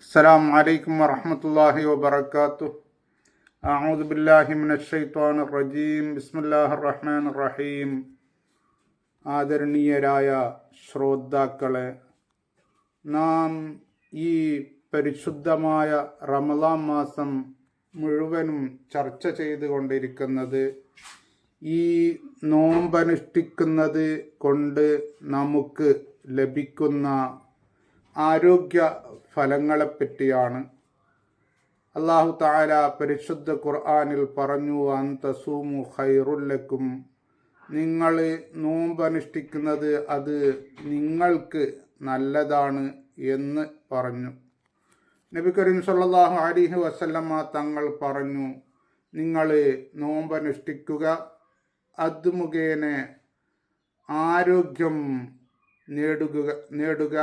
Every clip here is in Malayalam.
അസ്സലാമു അലൈക്കും വറഹ്മത്തുള്ളാഹി വബറകാതുഹു. അഊദു ബില്ലാഹി മിനശ് ശൈത്വാനിർ റജീം. ബിസ്മില്ലാഹിർ റഹ്മാനിർ റഹീം. ആദരണീയരായ ശ്രോതാക്കളെ, നാം ഈ പരിശുദ്ധമായ റമളാൻ മാസം മുഴുവനും ചർച്ച ചെയ്തുകൊണ്ടിരിക്കുന്നത് ഈ നോമ്പനുഷ്ഠിക്കുന്നത് കൊണ്ട് നമുക്ക് ലഭിക്കുന്ന ആരോഗ്യ ഫലങ്ങളെപ്പറ്റിയാണ്. അല്ലാഹു തആല പരിശുദ്ധ ഖുർആനിൽ പറഞ്ഞു, അൻ തസൂമു ഖൈറുല്ലക്കും, നിങ്ങൾ നോമ്പനുഷ്ഠിക്കുന്നത് അത് നിങ്ങൾക്ക് നല്ലതാണ് എന്ന് പറഞ്ഞു. നബി കരീം സല്ലല്ലാഹു അലൈഹി വസല്ലമ തങ്ങൾ പറഞ്ഞു, നിങ്ങൾ നോമ്പനുഷ്ഠിക്കുക, അത് മുഖേന ആരോഗ്യം നേടുക,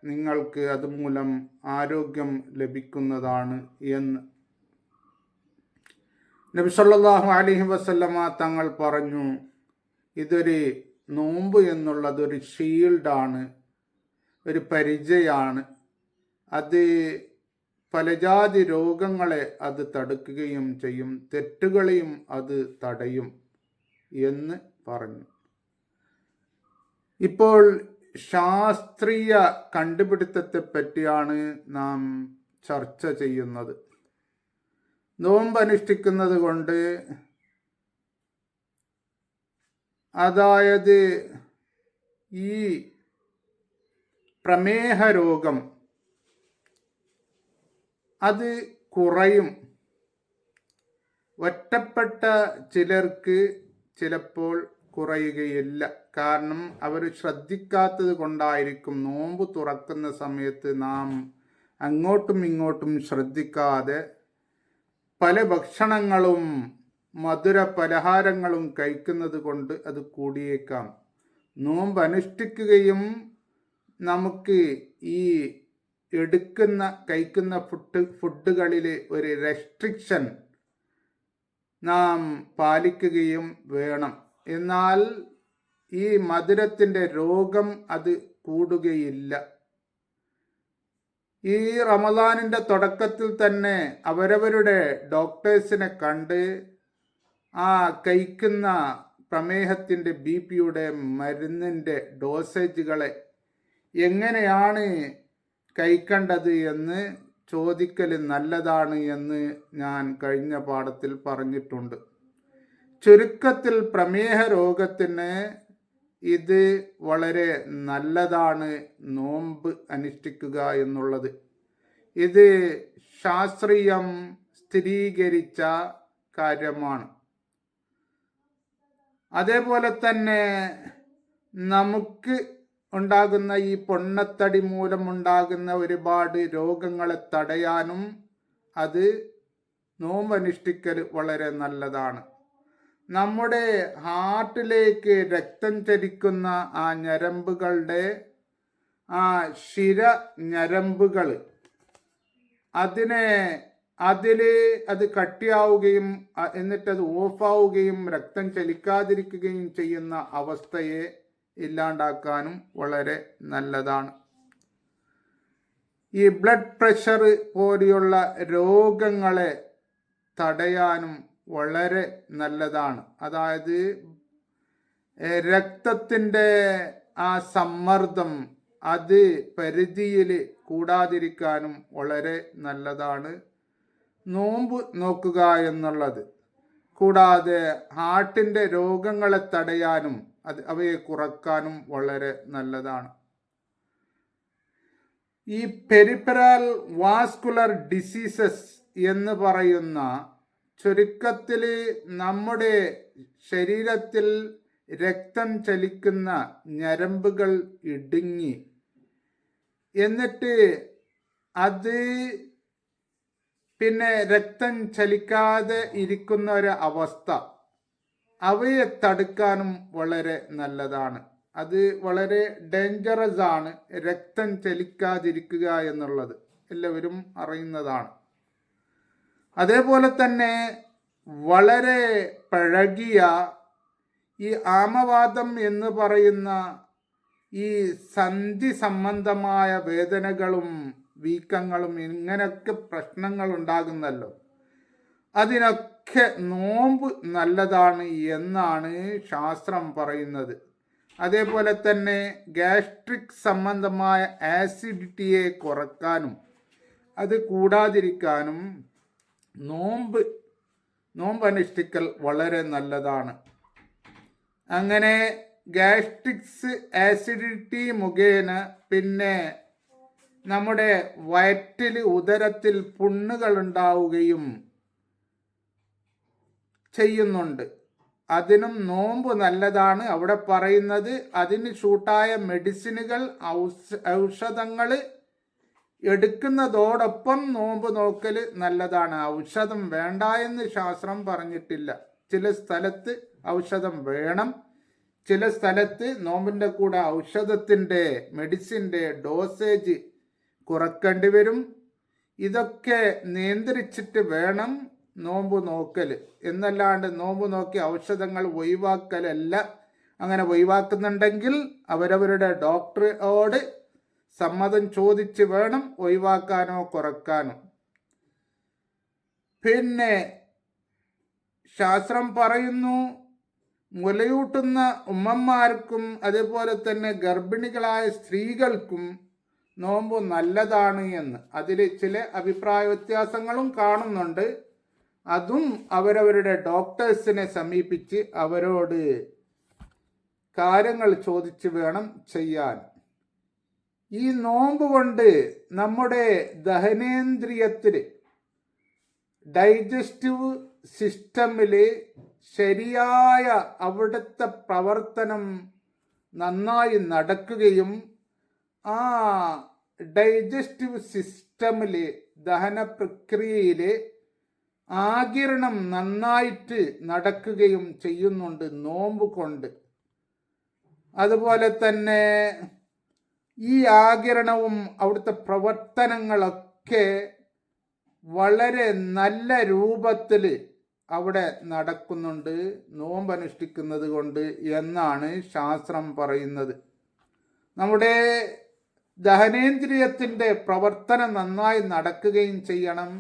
നിങ്ങൾക്ക് അതുമൂലം ആരോഗ്യം ലഭിക്കുന്നതാണ് എന്ന്. നബി സല്ലല്ലാഹു അലൈഹി വസല്ലമ തങ്ങൾ പറഞ്ഞു, ഇതൊരു നോമ്പ് എന്നുള്ളത് ഒരു ഷീൽഡാണ്, ഒരു പരിചയാണ്. അത് പലജാതി രോഗങ്ങളെ അത് തടുക്കുകയും ചെയ്യും, തെറ്റുകളെയും അത് തടയും എന്ന് പറഞ്ഞു. ഇപ്പോൾ ശാസ്ത്രീയ കണ്ടുപിടുത്തത്തെ പറ്റിയാണ് നാം ചർച്ച ചെയ്യുന്നത്. നോമ്പ് അനുഷ്ഠിക്കുന്നത് കൊണ്ട്, അതായത് ഈ പ്രമേഹ രോഗം അത് കുറയും. ഒറ്റപ്പെട്ട ചിലർക്ക് ചിലപ്പോൾ കുറയുകയില്ല. കാരണം അവർ ശ്രദ്ധിക്കാത്തത് കൊണ്ടായിരിക്കും. നോമ്പ് തുറക്കുന്ന സമയത്ത് നാം അങ്ങോട്ടും ഇങ്ങോട്ടും ശ്രദ്ധിക്കാതെ പല ഭക്ഷണങ്ങളും മധുര പലഹാരങ്ങളും കഴിക്കുന്നത് കൊണ്ട് അത് കൂടിയേക്കാം. നോമ്പ് അനുഷ്ഠിക്കുകയും നമുക്ക് ഈ കഴിക്കുന്ന ഫുഡുകളിൽ ഒരു റെസ്ട്രിക്ഷൻ നാം പാലിക്കുകയും വേണം. എന്നാൽ ഈ മധുരത്തിൻ്റെ രോഗം അത് കൂടുകയില്ല. ഈ റമദാനിൻ്റെ തുടക്കത്തിൽ തന്നെ അവരവരുടെ ഡോക്ടേഴ്സിനെ കണ്ട് ആ കഴിക്കുന്ന പ്രമേഹത്തിൻ്റെ BP-യുടെ മരുന്നിൻ്റെ ഡോസേജുകളെ എങ്ങനെയാണ് കഴിക്കേണ്ടത് എന്ന് ചോദിക്കൽ നല്ലതാണ് എന്ന് ഞാൻ കഴിഞ്ഞ പാഠത്തിൽ പറഞ്ഞിട്ടുണ്ട്. ചുരുക്കത്തിൽ പ്രമേഹ രോഗത്തിന് ഇത് വളരെ നല്ലതാണ്, നോമ്പ് അനുഷ്ഠിക്കുക എന്നുള്ളത്. ഇത് ശാസ്ത്രീയം സ്ഥിരീകരിച്ച കാര്യമാണ്. അതേപോലെ തന്നെ നമുക്ക് ഉണ്ടാകുന്ന ഈ പൊണ്ണത്തടി മൂലമുണ്ടാകുന്ന ഒരുപാട് രോഗങ്ങളെ തടയാനും അത് നോമ്പ് അനുഷ്ഠിക്കൽ വളരെ നല്ലതാണ്. നമ്മുടെ ഹാർട്ടിലേക്ക് രക്തം ചലിക്കുന്ന ആ ഞരമ്പുകളുടെ ആ ശിര ഞരമ്പുകൾ അത് കട്ടിയാവുകയും എന്നിട്ടത് ഓഫാവുകയും രക്തം ചലിക്കാതിരിക്കുകയും ചെയ്യുന്ന അവസ്ഥയെ ഇല്ലാണ്ടാക്കാനും വളരെ നല്ലതാണ്. ഈ ബ്ലഡ് പ്രഷർ പോലെയുള്ള രോഗങ്ങളെ തടയാനും വളരെ നല്ലതാണ്. അതായത് രക്തത്തിൻ്റെ ആ സമ്മർദ്ദം അത് പരിധിയിൽ കൂടാതിരിക്കാനും വളരെ നല്ലതാണ് നോമ്പ് നോക്കുക എന്നുള്ളത്. കൂടാതെ ഹാർട്ടിൻ്റെ രോഗങ്ങളെ തടയാനും അവയെ കുറക്കാനും വളരെ നല്ലതാണ്. ഈ പെരിഫറൽ വാസ്കുലർ ഡിസീസസ് എന്ന് പറയുന്ന, ചുരുക്കത്തിൽ നമ്മുടെ ശരീരത്തിൽ രക്തം ചലിക്കുന്ന ഞരമ്പുകൾ ഇടുങ്ങി എന്നിട്ട് അത് പിന്നെ രക്തം ചലിക്കാതെ ഇരിക്കുന്ന ഒരു അവസ്ഥ, അവയെ തടുക്കാനും വളരെ നല്ലതാണ്. അത് വളരെ ഡേഞ്ചറസ് ആണ്, രക്തം ചലിക്കാതിരിക്കുക എന്നുള്ളത് എല്ലാവരും അറിയുന്നതാണ്. അതേപോലെ തന്നെ വളരെ പഴകിയ ഈ ആമവാദം എന്ന് പറയുന്ന ഈ സന്ധി സംബന്ധമായ വേദനകളും വീക്കങ്ങളും ഇങ്ങനെയൊക്കെ പ്രശ്നങ്ങൾ ഉണ്ടാകുന്നല്ലോ, അതിനൊക്കെ നോമ്പ് നല്ലതാണ് എന്നാണ് ശാസ്ത്രം പറയുന്നത്. അതേപോലെ തന്നെ ഗ്യാസ്ട്രിക് സംബന്ധമായ ആസിഡിറ്റിയെ കുറക്കാനും അത് കൂടാതിരിക്കാനും നോമ്പ് അനുഷ്ഠിക്കൽ വളരെ നല്ലതാണ്. അങ്ങനെ ഗ്യാസ്ട്രിക്സ് ആസിഡിറ്റി മുഖേന പിന്നെ നമ്മുടെ വയറ്റിൽ ഉദരത്തിൽ പുണ്ണുകൾ ഉണ്ടാവുകയും ചെയ്യുന്നുണ്ട്. അതിനും നോമ്പ് നല്ലതാണ്. അവിടെ പറയുന്നത് അതിന് ഷൂട്ടായ മെഡിസിനുകൾ ഔഷധങ്ങൾ എടുക്കുന്നതോടൊപ്പം നോമ്പ് നോക്കൽ നല്ലതാണ്. ഔഷധം വേണ്ട എന്ന് ശാസ്ത്രം പറഞ്ഞിട്ടില്ല. ചില സ്ഥലത്ത് ഔഷധം വേണം, ചില സ്ഥലത്ത് നോമ്പിൻ്റെ കൂടെ ഔഷധത്തിൻ്റെ മെഡിസിൻ്റെ ഡോസേജ് കുറക്കേണ്ടി വരും. ഇതൊക്കെ നിയന്ത്രിച്ചിട്ട് വേണം നോമ്പ് നോക്കൽ എന്നല്ലാണ്ട് നോമ്പ് നോക്കി ഔഷധങ്ങൾ ഒഴിവാക്കലല്ല. അങ്ങനെ ഒഴിവാക്കുന്നുണ്ടെങ്കിൽ അവരവരുടെ ഡോക്ടറോട് സമ്മതം ചോദിച്ച് വേണം ഒഴിവാക്കാനോ കുറക്കാനോ. പിന്നെ ശാസ്ത്രം പറയുന്നു മുലയൂട്ടുന്ന ഉമ്മമാർക്കും അതേപോലെ തന്നെ ഗർഭിണികളായ സ്ത്രീകൾക്കും നോമ്പ് നല്ലതാണ് എന്ന്. അതിൽ ചില അഭിപ്രായ വ്യത്യാസങ്ങളും കാണുന്നുണ്ട്. അതും അവരവരുടെ ഡോക്ടേഴ്സിനെ സമീപിച്ച് അവരോട് കാര്യങ്ങൾ ചോദിച്ച് വേണം ചെയ്യാൻ. ഈ നോമ്പ് കൊണ്ട് നമ്മുടെ ദഹനേന്ദ്രിയത്തിൽ, ഡൈജസ്റ്റീവ് സിസ്റ്റമിൽ ശരിയായ അവിടുത്തെ പ്രവർത്തനം നന്നായി നടക്കുകയും ആ ഡൈജസ്റ്റീവ് സിസ്റ്റമിൽ ദഹന പ്രക്രിയയിൽ ആഗിരണം നന്നായിട്ട് നടക്കുകയും ചെയ്യുന്നുണ്ട് നോമ്പ് കൊണ്ട്. അതുപോലെ തന്നെ ഈ ആഗിരണവും അവിടുത്തെ പ്രവർത്തനങ്ങളൊക്കെ വളരെ നല്ല രൂപത്തിൽ അവിടെ നടക്കുന്നുണ്ട് നോമ്പ് അനുഷ്ഠിക്കുന്നത് കൊണ്ട് എന്നാണ് ശാസ്ത്രം പറയുന്നത്. നമ്മുടെ ദഹനേന്ദ്രിയത്തിൻ്റെ പ്രവർത്തനം നന്നായി നടക്കുകയും ചെയ്യണം.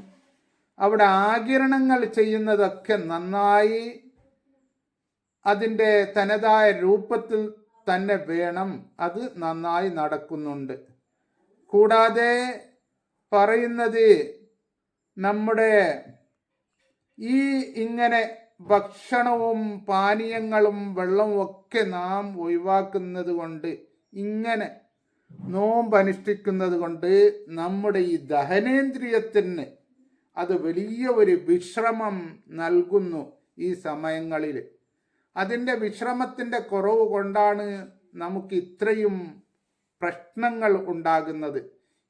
അവിടെ ആഗിരണങ്ങൾ ചെയ്യുന്നതൊക്കെ നന്നായി അതിൻ്റെ തനതായ രൂപത്തിൽ തന്നെ വേണം. അത് നന്നായി നടക്കുന്നുണ്ട്. കൂടാതെ പറയുന്നത് നമ്മുടെ ഈ ഇങ്ങനെ ഭക്ഷണവും പാനീയങ്ങളും വെള്ളവും ഒക്കെ നാം ഒഴിവാക്കുന്നത് കൊണ്ട്, ഇങ്ങനെ നോമ്പ് അനുഷ്ഠിക്കുന്നത് കൊണ്ട് നമ്മുടെ ഈ ദഹനേന്ദ്രിയത്തിന് അത് വലിയ ഒരു വിശ്രമം നൽകുന്നു ഈ സമയങ്ങളിൽ. അതിൻ്റെ വിശ്രമത്തിൻ്റെ കുറവ് കൊണ്ടാണ് നമുക്ക് ഇത്രയും പ്രശ്നങ്ങൾ ഉണ്ടാകുന്നത്,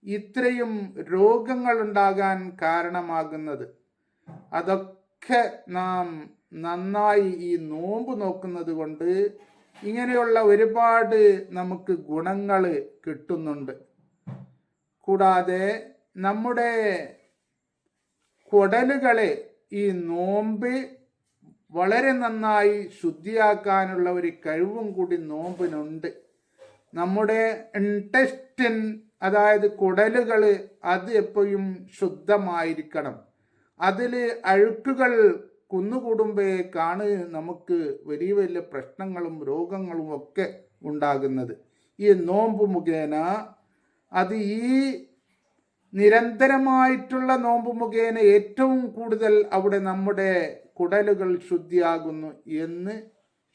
ഇത്രയും രോഗങ്ങൾ ഉണ്ടാകാൻ കാരണമാകുന്നത്. അതൊക്കെ നാം നന്നായി ഈ നോമ്പ് നോക്കുന്നത് കൊണ്ട് ഇങ്ങനെയുള്ള ഒരുപാട് നമുക്ക് ഗുണങ്ങൾ കിട്ടുന്നുണ്ട്. കൂടാതെ നമ്മുടെ കുടലുകളെ ഈ നോമ്പ് വളരെ നന്നായി ശുദ്ധിയാക്കാനുള്ള ഒരു കഴിവും കൂടി നോമ്പിനുണ്ട്. നമ്മുടെ ഇൻറ്റെസ്റ്റിൻ, അതായത് കുടലുകൾ, അത് എപ്പോഴും ശുദ്ധമായിരിക്കണം. അതിൽ അഴുക്കുകൾ കുന്നുകൂടുമ്പോഴേക്കാണ് നമുക്ക് വലിയ വലിയ പ്രശ്നങ്ങളും രോഗങ്ങളും ഒക്കെ ഉണ്ടാകുന്നത്. ഈ നോമ്പ് മുഖേന അത് ഈ നിരന്തരമായിട്ടുള്ള നോമ്പ് മുഖേന ഏറ്റവും കൂടുതൽ അവിടെ നമ്മുടെ കുടലുകൾ ശുദ്ധിയാകുന്നു എന്ന്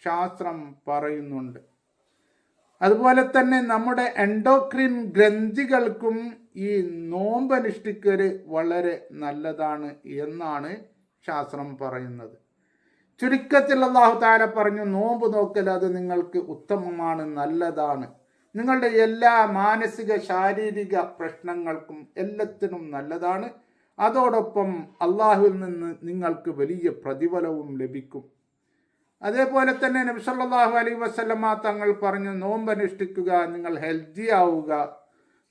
ശാസ്ത്രം പറയുന്നുണ്ട്. അതുപോലെ തന്നെ നമ്മുടെ എൻഡോക്രിൻ ഗ്രന്ഥികൾക്കും ഈ നോമ്പ് അനുഷ്ഠിക്കൽ വളരെ നല്ലതാണ് എന്നാണ് ശാസ്ത്രം പറയുന്നത്. ചുരുക്കത്തിൽ അല്ലാഹു തആല പറഞ്ഞു, നോമ്പ് നോക്കൽ അത് നിങ്ങൾക്ക് ഉത്തമമാണ്, നല്ലതാണ്. നിങ്ങളുടെ എല്ലാ മാനസിക ശാരീരിക പ്രശ്നങ്ങൾക്കും എല്ലാത്തിനും നല്ലതാണ്. അതോടൊപ്പം അള്ളാഹുവിൽ നിന്ന് നിങ്ങൾക്ക് വലിയ പ്രതിഫലവും ലഭിക്കും. അതേപോലെ തന്നെ നബി സല്ലല്ലാഹു അലൈഹി വസല്ലമ തങ്ങൾ പറഞ്ഞു, നോമ്പ് അനുഷ്ഠിക്കുക, നിങ്ങൾ ഹെൽത്തി ആവുക,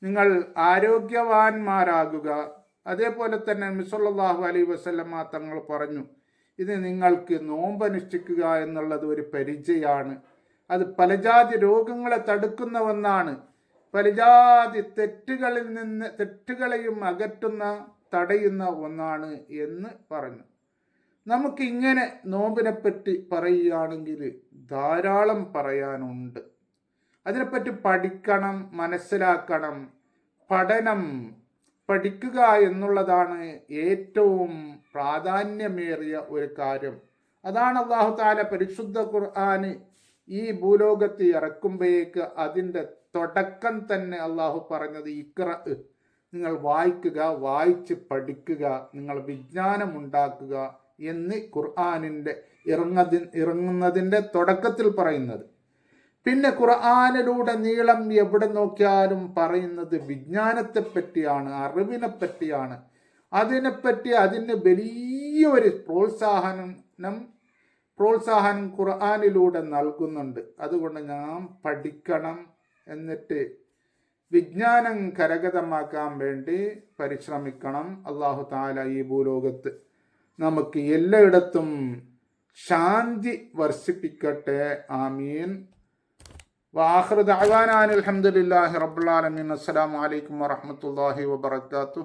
നിങ്ങൾ ആരോഗ്യവാന്മാരാകുക. അതേപോലെ തന്നെ നബി സല്ലല്ലാഹു അലൈഹി വസല്ലമ തങ്ങൾ പറഞ്ഞു, ഇത് നിങ്ങൾക്ക് നോമ്പ് അനുഷ്ഠിക്കുക എന്നുള്ളത് ഒരു പരിചയമാണ്. അത് പലജാതി രോഗങ്ങളെ തടുക്കുന്ന ഒന്നാണ്. പലജാതി തെറ്റുകളെയും അകറ്റുന്ന തടയുന്ന ഒന്നാണ് എന്ന് പറഞ്ഞു. നമുക്കിങ്ങനെ നോമ്പിനെപ്പറ്റി പറയുകയാണെങ്കിൽ ധാരാളം പറയാനുണ്ട്. അതിനെപ്പറ്റി പഠിക്കണം, മനസ്സിലാക്കണം. പഠിക്കുക എന്നുള്ളതാണ് ഏറ്റവും പ്രാധാന്യമേറിയ ഒരു കാര്യം. അതാണ് അല്ലാഹു തആല പരിശുദ്ധ ഖുർആന് ഈ ഭൂലോകത്ത് ഇറക്കുമ്പോഴേക്ക് അതിൻ്റെ തുടക്കം തന്നെ അള്ളാഹു പറഞ്ഞത് ഇഖ്റ, നിങ്ങൾ വായിക്കുക, വായിച്ച് പഠിക്കുക, നിങ്ങൾ വിജ്ഞാനമുണ്ടാക്കുക എന്ന് ഖുർആനിൻ്റെ ഇറങ്ങുന്നതിൻ്റെ തുടക്കത്തിൽ പറയുന്നത്. പിന്നെ ഖുർആനിലൂടെ നീളം എവിടെ നോക്കിയാലും പറയുന്നത് വിജ്ഞാനത്തെപ്പറ്റിയാണ്, അറിവിനെ പറ്റിയാണ്. അതിന് വലിയൊരു പ്രോത്സാഹനം ഖുർആനിലൂടെ നൽകുന്നുണ്ട്. അതുകൊണ്ട് നാം പഠിക്കണം, എന്നിട്ട് വിജ്ഞാനം കരഗതമാക്കാൻ വേണ്ടി പരിശ്രമിക്കണം. അല്ലാഹു തആല ഈ ഭൂലോകത്ത് നമുക്ക് എല്ലായിടത്തും ശാന്തി വർഷിപ്പിക്കട്ടെ. ആമീൻ. വആഖിറു ദഅവാനാ അൽഹംദുലില്ലാഹി റബ്ബിൽ ആലമീൻ. അസ്സലാമു അലൈക്കും വറഹ്മത്തുള്ളാഹി വബറകാതുഹു.